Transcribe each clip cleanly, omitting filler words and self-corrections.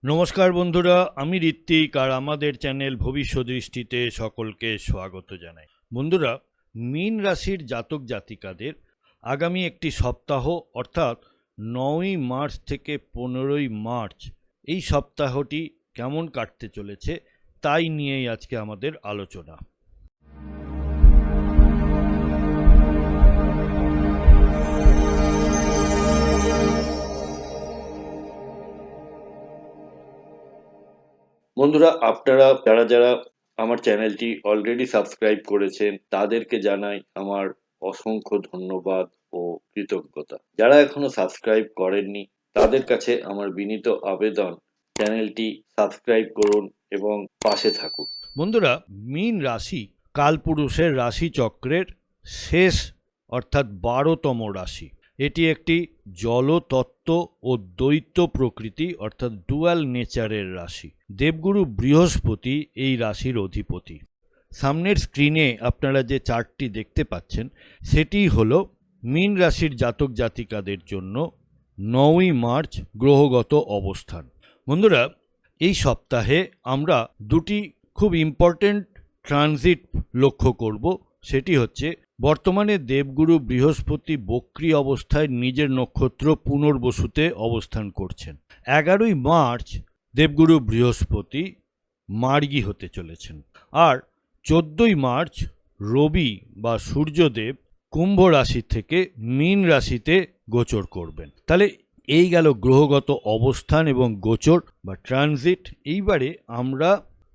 নমস্কার বন্ধুরা, আমি ঋত্বিক আর আমাদের চ্যানেল ভবিষ্যৎ দৃষ্টিতে সকলকে স্বাগত জানাই। বন্ধুরা, মীন রাশির জাতক জাতিকাদের আগামী একটি সপ্তাহ অর্থাৎ 9ই মার্চ থেকে 15ই মার্চ এই সপ্তাহটি কেমন কাটতে চলেছে তাই নিয়েই আজকে আমাদের আলোচনা। বন্ধুরা, আপনারা যারা আমার চ্যানেলটি অলরেডি সাবস্ক্রাইব করেছেন তাদেরকে জানাই আমার অসংখ্য ধন্যবাদ ও কৃতজ্ঞতা। যারা এখনো সাবস্ক্রাইব করেননি তাদের কাছে আমার বিনীত আবেদন, চ্যানেলটি সাবস্ক্রাইব করুন এবং পাশে থাকুন। বন্ধুরা, মীন রাশি কালপুরুষের রাশিচক্রের শেষ অর্থাৎ 12তম রাশি। এটি একটি জলতত্ত্ব ও দ্বৈত প্রকৃতি অর্থাৎ ডুয়াল নেচারের রাশি। দেবগুরু বৃহস্পতি এই রাশির অধিপতি। সামনের স্ক্রিনে আপনারা যে চার্টটি দেখতে পাচ্ছেন সেটি হলো মীন রাশির জাতক জাতিকাদের জন্য 9ই মার্চ গ্রহগত অবস্থান। বন্ধুরা, এই সপ্তাহে আমরা দুটি খুব ইম্পর্টেন্ট ট্রানজিট লক্ষ্য করব। সেটি হচ্ছে বর্তমানে দেবগুরু বৃহস্পতি বক্রী অবস্থায় নিজের নক্ষত্র পুনর্বসুতে অবস্থান করছেন। 11ই মার্চ দেবগুরু বৃহস্পতি মার্গী হতে চলেছেন, আর 14ই মার্চ রবি বা সূর্যদেব কুম্ভ রাশি থেকে মীন রাশিতে গোচর করবেন। তাহলে এই গেল গ্রহগত অবস্থান এবং গোচর বা ট্রানজিট। এইবারে আমরা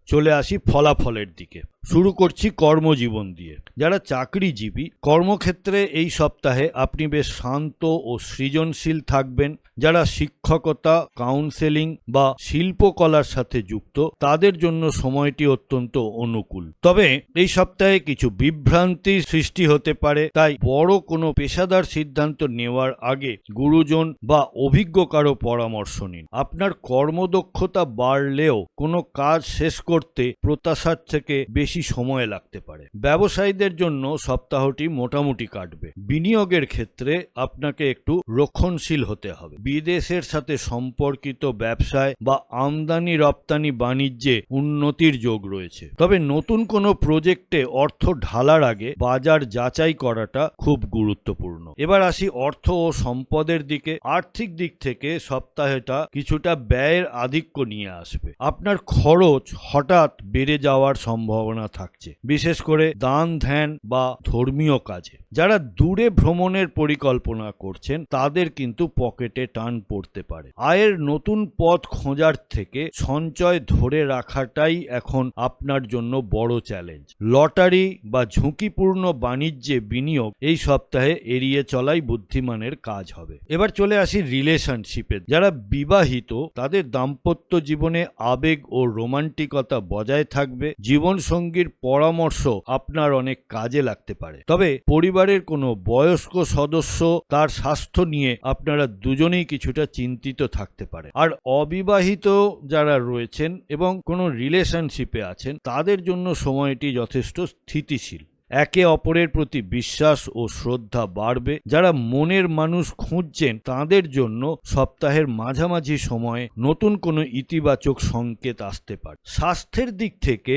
চলে আসি ফলাফলের দিকে। শুরু করছি কর্মজীবন দিয়ে। যারা চাকরিজীবী, কর্মক্ষেত্রে এই সপ্তাহে আপনি বেশ শান্ত ও সৃজনশীল থাকবেন। যারা শিক্ষকতা, কাউন্সেলিং বা শিল্পকলার সাথে যুক্ত তাদের জন্য সময়টি অত্যন্ত অনুকূল। তবে এই সপ্তাহে কিছু বিভ্রান্তি সৃষ্টি হতে পারে, তাই বড় কোনো পেশাদার সিদ্ধান্ত নেওয়ার আগে গুরুজন বা অভিজ্ঞ কারো পরামর্শ নিন। আপনার কর্মদক্ষতা বাড়লেও কোনো কাজ শেষ করতে প্রত্যাশার থেকে বেশি সময় লাগতে পারে। ব্যবসায়ীদের জন্য সপ্তাহটি মোটামুটি কাটবে। বিনিয়োগের ক্ষেত্রে আপনাকে একটু রক্ষণশীল হতে হবে। বিদেশের সাথে সম্পর্কিত ব্যবসায় বা আমদানি রপ্তানি বাণিজ্যে উন্নতির যোগ রয়েছে। তবে নতুন কোনো প্রজেক্টে অর্থ ঢালার আগে বাজার যাচাই করাটা খুব গুরুত্বপূর্ণ। এবার আসি অর্থ ও সম্পদের দিকে। আর্থিক দিক থেকে সপ্তাহটা কিছুটা ব্যয়ের আধিক্য নিয়ে আসবে। আপনার খরচ হঠাৎ বেড়ে যাওয়ার সম্ভাবনা থাকছে, বিশেষ করে দান ধ্যান বা ধর্মীয় কাজে। যারা দূরে ভ্রমণের পরিকল্পনা করছেন তাদের কিন্তু পকেটে টান পড়তে পারে। আয়ের নতুন পথ খোঁজার থেকে সঞ্চয় ধরে রাখাটাই এখন আপনার জন্য বড় চ্যালেঞ্জ। লটারি বা ঝুঁকিপূর্ণ বাণিজ্যে বিনিয়োগ এই সপ্তাহে এড়িয়ে চলাই বুদ্ধিমানের কাজ হবে। এবার চলে আসি রিলেশনশিপে। যারা বিবাহিত তাদের দাম্পত্য জীবনে আবেগ ও রোমান্টিকতা বজায় থাকবে। জীবনসঙ্গীর পরামর্শ আপনার অনেক কাজে লাগতে পারে। তবে পরিবারের কোনো বয়স্ক সদস্য তার স্বাস্থ্য নিয়ে আপনারা দুজনেই কিছুটা চিন্তিত থাকতে পারে। আর অবিবাহিত যারা রয়েছেন এবং কোনো রিলেশনশিপে আছেন তাদের জন্য সময়টি যথেষ্ট স্থিতিশীল। একে অপরের প্রতি বিশ্বাস ও শ্রদ্ধা বাড়বে। যারা মনের মানুষ খুঁজছেন তাদের জন্য সপ্তাহের মাঝামাঝি সময়ে নতুন কোনো ইতিবাচক সংকেত আসতে পারে। স্বাস্থ্যের দিক থেকে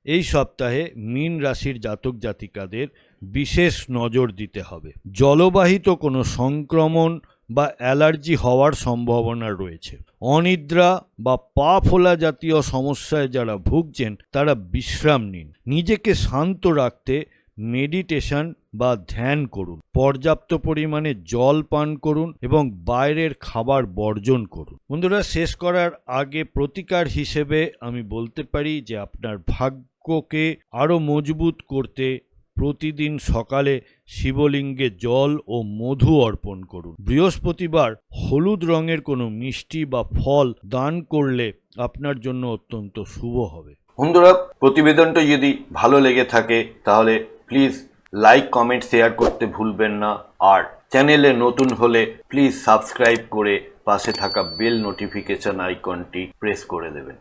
এই সপ্তাহে মীন রাশির জাতক জাতিকাদের বিশেষ নজর দিতে হবে। জলবাহিত কোনো সংক্রমণ বা অ্যালার্জি হওয়ার সম্ভাবনা রয়েছে। অনিদ্রা বা পা ফোলা জাতীয় সমস্যায় যারা ভুগছেন তারা বিশ্রাম নিন। নিজেকে শান্ত রাখতে মেডিটেশন বা ধ্যান করুন। পর্যাপ্ত পরিমাণে জল পান করুন এবং বাইরের খাবার বর্জন করুন। বন্ধুরা, শেষ করার আগে প্রতিকার হিসেবে আমি বলতে পারি যে আপনার ভাগ্যকে আরও মজবুত করতে প্রতিদিন সকালে শিবলিঙ্গে জল ও মধু অর্পণ করুন। বৃহস্পতিবার হলুদ রঙের কোনো মিষ্টি বা ফল দান করলে আপনার জন্য অত্যন্ত শুভ হবে। বন্ধুরা, প্রতিবেদনটা যদি ভালো লেগে থাকে তাহলে প্লিজ লাইক, কমেন্ট, শেয়ার করতে ভুলবেন না। আর চ্যানেলে নতুন হলে প্লিজ সাবস্ক্রাইব করে পাশে থাকা বেল নোটিফিকেশন আইকনটি প্রেস করে দেবেন।